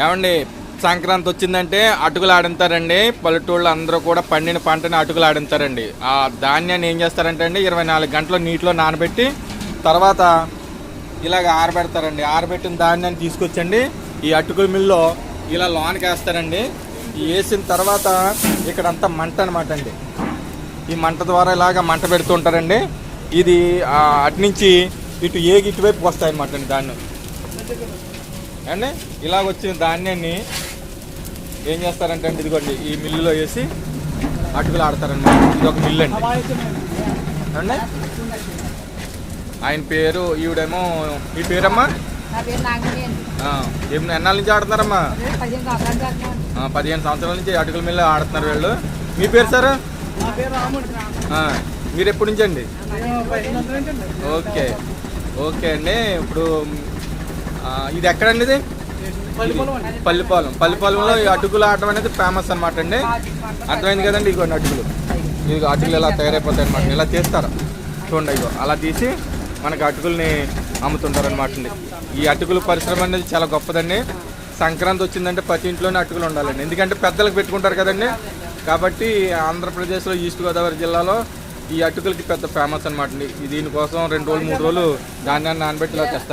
ఏమండి, సంక్రాంతి వచ్చిందంటే అటుకులు ఆడింతారండి. పల్లెటూళ్ళు అందరూ కూడా పండిన పంటని అటుకులు ఆడింతారండి. ఆ ధాన్యాన్ని ఏం చేస్తారంటే అండి 24 గంటలు నీటిలో నానబెట్టి తర్వాత ఇలాగ ఆరబెడతారండి. ఆరబెట్టిన ధాన్యాన్ని తీసుకొచ్చండి ఈ అటుకుల మిల్లో ఇలా లోనకి వేస్తారండి. వేసిన తర్వాత ఇక్కడంతా మంట అనమాట అండి. ఈ మంట ద్వారా ఇలాగ మంట పెడుతుంటారండి. ఇది అటు నుంచి ఇటువైపు వస్తాయి అనమాట అండి ధాన్యం అండి. ఇలాగ వచ్చిన ధాన్యాన్ని ఏం చేస్తారంటే అండి ఇదిగోండి ఈ మిల్లులో వేసి అటుకులు ఆడతారనమాట. ఇది ఒక మిల్లు అండి అండి. ఆయన పేరు ఈవిడేమో ఈ పేరమ్మా ఎన్నాళ్ళ నుంచి ఆడుతున్నారమ్మా? 15 సంవత్సరాల నుంచి అటుకుల మిల్లు ఆడుతున్నారు వీళ్ళు. మీ పేరు సార్? మీరు ఎప్పటి నుంచి అండి? ఓకే ఓకే అండి. ఇప్పుడు ఇది ఎక్కడండి? ఇది పల్లిపాలెంలో ఈ అటుకులు ఆడటం అనేది ఫేమస్ అనమాట అండి. అర్థమైంది కదండి. ఇగోండి అటుకులు, ఇది అటుకులు ఇలా తయారైపోతాయి అనమాట. ఇలా తీస్తారు చూడండి. ఇగో అలా తీసి మనకి అటుకుల్ని అమ్ముతుంటారు అనమాట అండి. ఈ అటుకుల పరిశ్రమ అనేది చాలా గొప్పదండి. సంక్రాంతి వచ్చిందంటే ప్రతి ఇంట్లోనే అటుకులు ఉండాలండి. ఎందుకంటే పెద్దలకు పెట్టుకుంటారు కదండి. కాబట్టి ఆంధ్రప్రదేశ్లో ఈస్ట్ గోదావరి జిల్లాలో ఈ అటుకులకి పెద్ద ఫేమస్ అనమాట అండి. దీనికోసం 2 రోజులు 3 రోజులు ధాన్యాన్ని నానబెట్టి ఇలా తెస్తారు.